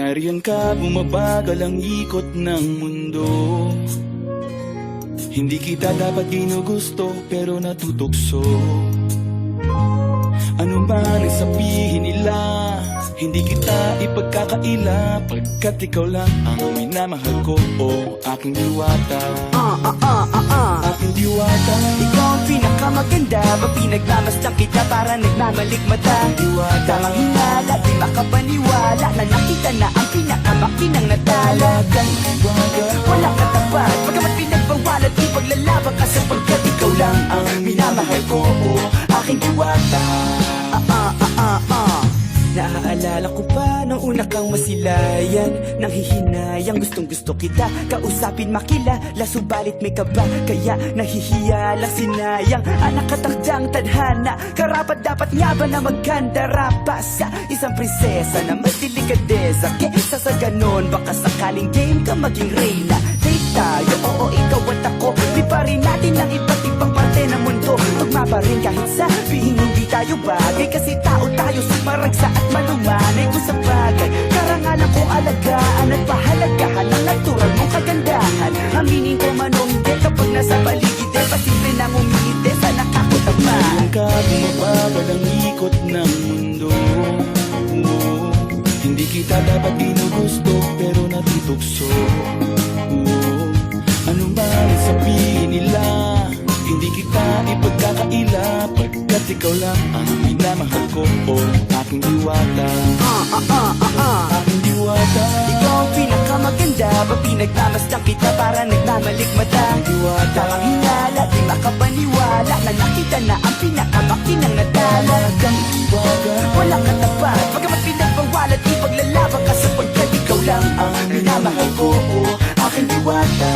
nariyan ka, bumabagal ang ikot ng mundo. Hindi kita dapat ginugusto, pero natutukso. Ano man ang sabihin nila, hindi kita ipagkakaila, pagkat ikaw lang ang minamahal ko, o aking diwata. Aking diwata. Ikaw ang pinakamaganda, ba pinagmamasdan kita para nagmamalikmata. Diwata. Tamang hinala, di makapaniwala na nakita na ang pinakamakinang natala. Talagang diwata. Walang katapat, pagkamat pinagbawalan, di paglalaban ka sapagkat ikaw lang ang minamahal ko, o aking diwata. Naaalala ko pa nung una kang masilayan, nang hihinayang gustong gusto kita kausapin makilala, subalit may kaba, kaya nahihiya lang sinayang. Anak katakdang tadhana, karapat dapat nga ba na magkandara pa sa isang prinsesa na may delikadeza? Kesa sa ganon, baka sakaling game ka maging reyna. Date tayo, oo ikaw at ako, di pa rin natin ang iba't ibang parte ng mundo. Tugma pa rin kahit sabihin hindi tayo bagay, kasi tao tayo sa maragsa at malumanay ko sa bagay. Karangalan kong alagaan at pahalagahan ang natural mong kagandahan. Aminin ko man o hindi kapag nasa paligid, pasimple nang umingiti sa nakakutama. Nariyan ka, bumabagal ang ikot ng mundo. Hindi kita dapat ginugusto, pero natutukso. Ano man ang sabihin nila, hindi kita ipagkakaila, pagkat ikaw lang ang minamahal ko, o aking diwata. Aking diwata. Ikaw ang pinakamaganda, ba pinagmamasdan kita para nagmamalikmata. Diwata. Tamang hinala, di makapaniwala na nakita na ang pinakamakinang natala. Talagang diwata. Walang katapat, pagkamat pinagbawalan, di paglalaban ka sapagkat ikaw lang ang minamahal ko, o aking diwata.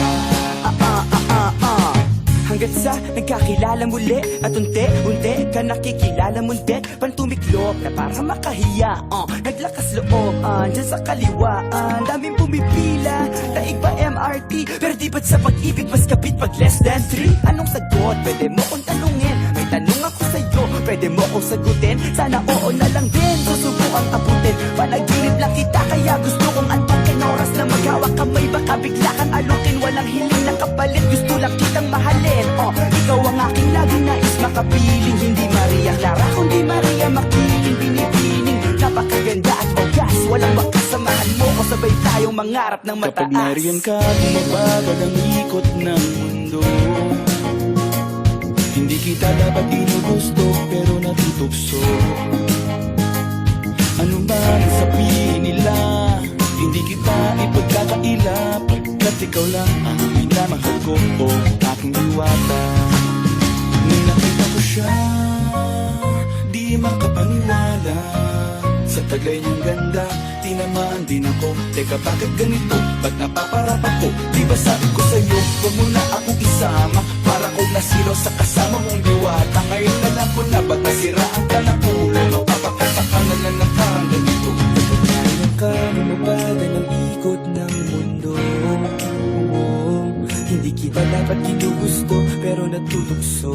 Hanggat sa nagkakilala muli at unti-unti ka nakikilala mundi, pantumiklop na para makahiya. Naglakas loob, dyan sa kaliwaan, daming pumipila, daig pa MRT, pero di ba't sa pag-ibig mas kapit pag less than 3? Anong sagot? Pwede mo kong tanungin, may tanong ako sa'yo, pwede mo kong sagutin, sana oo na lang din, susubukang abutin. Panaginip lang kita, kaya gusto kong antakin oras na maghawak kamay, baka bigla kang alukin, walang hiling na kapalit, gusto lang kitang mahalin. Ikaw ang aking laging nais makapiling, hindi Maria Clara kundi Maria Makiling. Binibining, napakaganda at ogas, walang makasamahan mo ko, sabay tayong mangarap ng mataas. Kapag nariyan ka, bumabagal ang ikot ng mundo. Hindi kita dapat ginugusto, pero natutukso. Ano man ang sabihin nila, hindi kita ipagkakaila, pagkat ikaw lang ang minamahal ko, o aking diwata. Nung nakita ko siya, di makapaniwala, sa taglay niyang ganda, tinamaan din ako. Teka, bakit ganito? Ba't napaparap ako? Di ba sabi ko sa'yo, huwag mo na akong isama, para kong nasiro sa kasama mong diwata. Ngayon alam ko na, ba't nasiraan ka ng ulo? Mapapakasaka na lang ng parang ganito. Nariyan ka, bumabagal ang ikot ng mundo. Hindi kita dapat ginugusto, pero natutukso.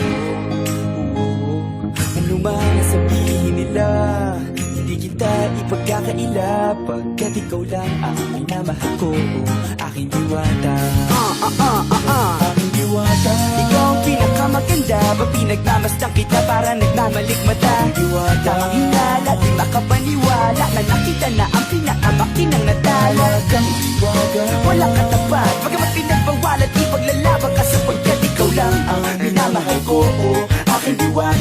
Ano man ang sabihin nila, hindi kita ipagkakaila, pagkat ikaw lang ang minamahal ko, aking diwata. Aking diwata. Ikaw ang pinakamaganda, ba pinagmamasdan kita para nagmamalikmata. Diwata. Tamang hinala, di makapaniwala na nakita na ang pinakamakinang natala. Talagang diwata. Walang katapat, pagkamat pinagbawalan, di paglalaban ka sapagkat ikaw lang ang minamahal ko, o